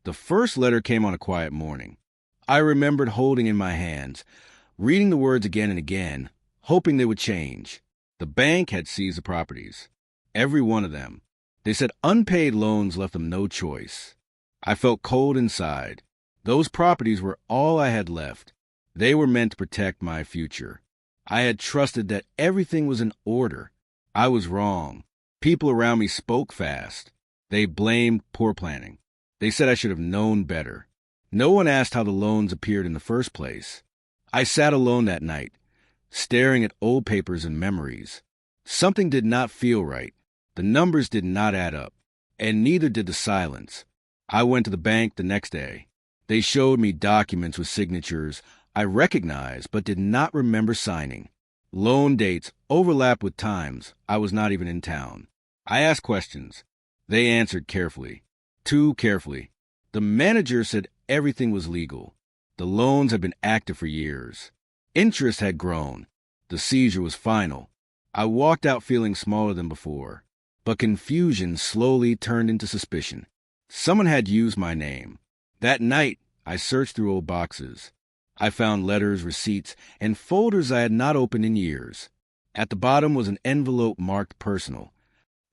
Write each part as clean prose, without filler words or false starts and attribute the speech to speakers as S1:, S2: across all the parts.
S1: The first letter came on a quiet morning. I remembered holding in my hands, reading the words again and again, hoping they would change. The bank had seized the properties. Every one of them. They said unpaid loans left them no choice. I felt cold inside. Those properties were all I had left. They were meant to protect my future. I had trusted that everything was in order. I was wrong. People around me spoke fast. They blamed poor planning. They said I should have known better. No one asked how the loans appeared in the first place. I sat alone that night, staring at old papers and memories. Something did not feel right. The numbers did not add up, and neither did the silence. I went to the bank the next day. They showed me documents with signatures I recognized but did not remember signing. Loan dates overlapped with times I was not even in town. I asked questions. They answered carefully. Too carefully. The manager said everything was legal. The loans had been active for years. Interest had grown. The seizure was final. I walked out feeling smaller than before. But confusion slowly turned into suspicion. Someone had used my name. That night, I searched through old boxes. I found letters, receipts, and folders I had not opened in years. At the bottom was an envelope marked personal.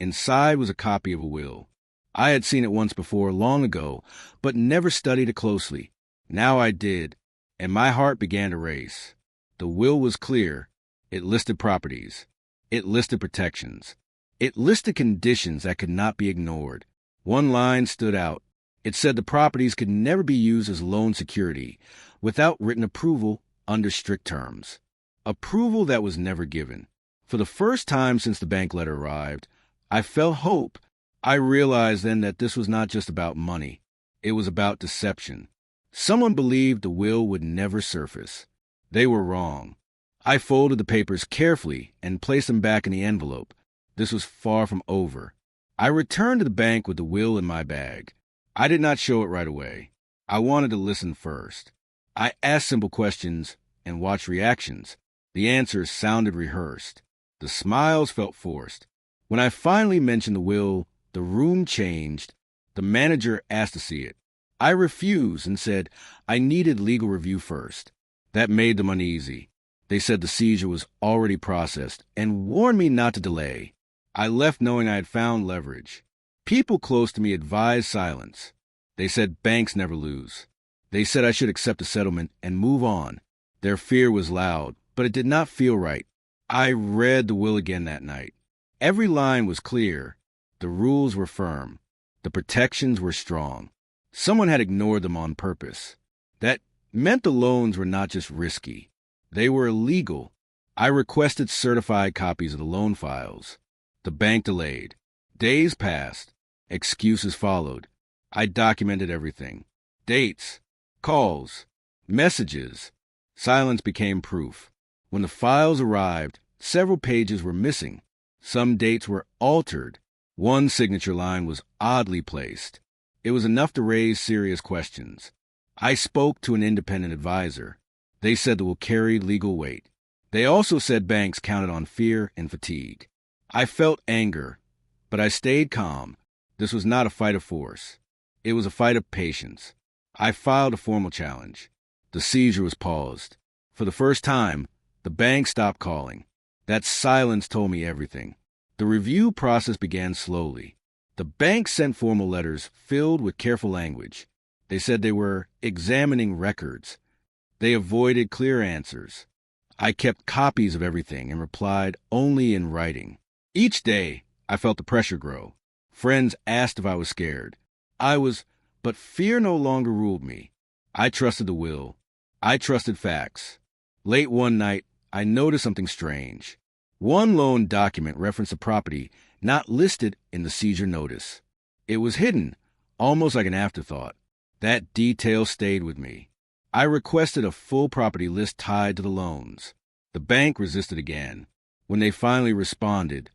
S1: Inside was a copy of a will. I had seen it once before, long ago, but never studied it closely. Now I did, and my heart began to race. The will was clear. It listed properties. It listed protections. It listed conditions that could not be ignored. One line stood out. It said the properties could never be used as loan security without written approval under strict terms. Approval that was never given. For the first time since the bank letter arrived, I felt hope. I realized then that this was not just about money. It was about deception. Someone believed the will would never surface. They were wrong. I folded the papers carefully and placed them back in the envelope. This was far from over. I returned to the bank with the will in my bag. I did not show it right away. I wanted to listen first. I asked simple questions and watched reactions. The answers sounded rehearsed. The smiles felt forced. When I finally mentioned the will, the room changed. The manager asked to see it. I refused and said I needed legal review first. That made them uneasy. They said the seizure was already processed and warned me not to delay. I left knowing I had found leverage. People close to me advised silence. They said banks never lose. They said I should accept the settlement and move on. Their fear was loud, but it did not feel right. I read the will again that night. Every line was clear. The rules were firm. The protections were strong. Someone had ignored them on purpose. That meant the loans were not just risky. They were illegal. I requested certified copies of the loan files. The bank delayed. Days passed. Excuses followed. I documented everything. Dates, calls, messages. Silence became proof. When the files arrived, several pages were missing. Some dates were altered. One signature line was oddly placed. It was enough to raise serious questions. I spoke to an independent advisor. They said the will carry legal weight. They also said banks counted on fear and fatigue. I felt anger, but I stayed calm. This was not a fight of force. It was a fight of patience. I filed a formal challenge. The seizure was paused. For the first time, the bank stopped calling. That silence told me everything. The review process began slowly. The bank sent formal letters filled with careful language. They said they were examining records. They avoided clear answers. I kept copies of everything and replied only in writing. Each day, I felt the pressure grow. Friends asked if I was scared. But fear no longer ruled me. I trusted the will. I trusted facts. Late one night, I noticed something strange. One loan document referenced a property not listed in the seizure notice. It was hidden, almost like an afterthought. That detail stayed with me. I requested a full property list tied to the loans. The bank resisted again. When they finally responded,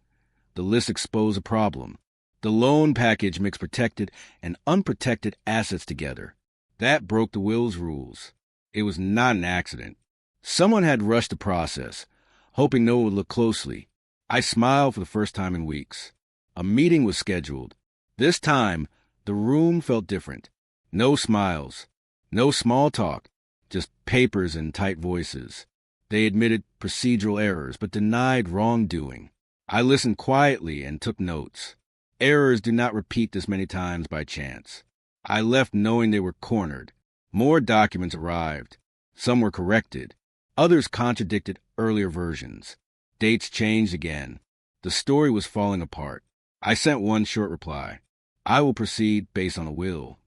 S1: the list exposed a problem. The loan package mixed protected and unprotected assets together. That broke the will's rules. It was not an accident. Someone had rushed the process, hoping no one would look closely. I smiled for the first time in weeks. A meeting was scheduled. This time, the room felt different. No smiles, no small talk, just papers and tight voices. They admitted procedural errors, but denied wrongdoing. I listened quietly and took notes. Errors do not repeat this many times by chance. I left knowing they were cornered. More documents arrived. Some were corrected. Others contradicted earlier versions. Dates changed again. The story was falling apart. I sent one short reply. I will proceed based on a will.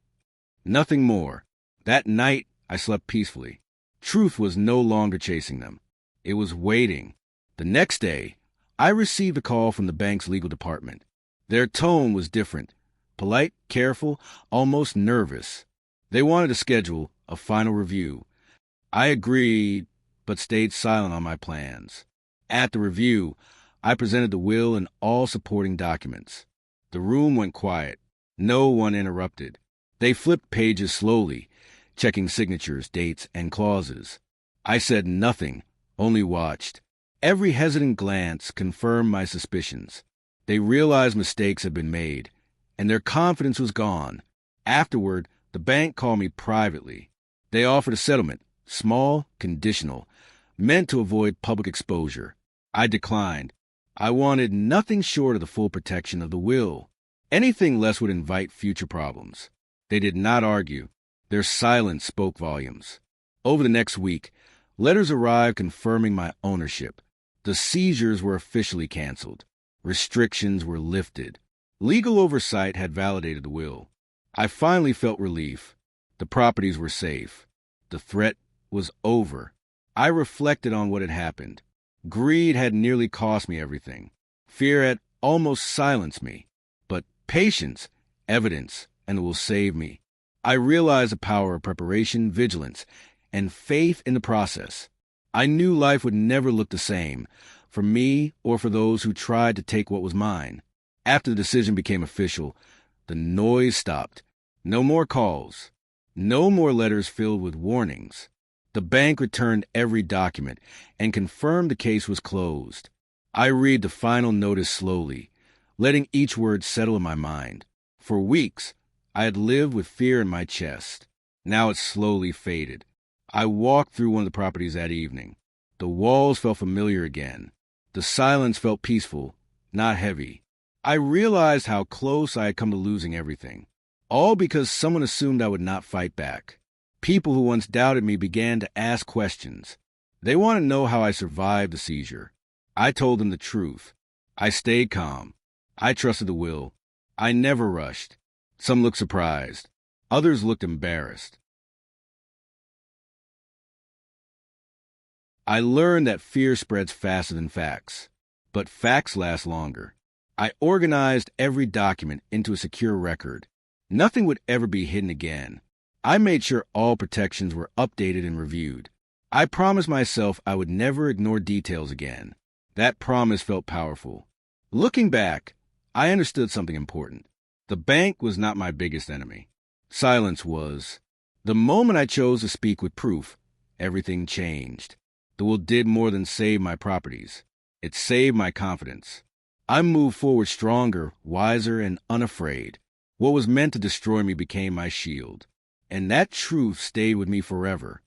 S1: Nothing more. That night, I slept peacefully. Truth was no longer chasing them. It was waiting. The next day, I received a call from the bank's legal department. Their tone was different. Polite, careful, almost nervous. They wanted to schedule a final review. I agreed, but stayed silent on my plans. At the review, I presented the will and all supporting documents. The room went quiet. No one interrupted. They flipped pages slowly, checking signatures, dates, and clauses. I said nothing, only watched. Every hesitant glance confirmed my suspicions. They realized mistakes had been made, and their confidence was gone. Afterward, the bank called me privately. They offered a settlement, small, conditional, meant to avoid public exposure. I declined. I wanted nothing short of the full protection of the will. Anything less would invite future problems. They did not argue. Their silence spoke volumes. Over the next week, letters arrived confirming my ownership. The seizures were officially canceled. Restrictions were lifted. Legal oversight had validated the will. I finally felt relief. The properties were safe. The threat was over. I reflected on what had happened. Greed had nearly cost me everything. Fear had almost silenced me. But patience, evidence, and it will save me. I realized the power of preparation, vigilance, and faith in the process. I knew life would never look the same, for me or for those who tried to take what was mine. After the decision became official, the noise stopped. No more calls. No more letters filled with warnings. The bank returned every document and confirmed the case was closed. I read the final notice slowly, letting each word settle in my mind. For weeks, I had lived with fear in my chest. Now it slowly faded. I walked through one of the properties that evening. The walls felt familiar again. The silence felt peaceful, not heavy. I realized how close I had come to losing everything. All because someone assumed I would not fight back. People who once doubted me began to ask questions. They wanted to know how I survived the seizure. I told them the truth. I stayed calm. I trusted the will. I never rushed. Some looked surprised. Others looked embarrassed. I learned that fear spreads faster than facts, but facts last longer. I organized every document into a secure record. Nothing would ever be hidden again. I made sure all protections were updated and reviewed. I promised myself I would never ignore details again. That promise felt powerful. Looking back, I understood something important. The bank was not my biggest enemy. Silence was. The moment I chose to speak with proof, everything changed. The will did more than save my properties. It saved my confidence. I moved forward stronger, wiser, and unafraid. What was meant to destroy me became my shield. And that truth stayed with me forever.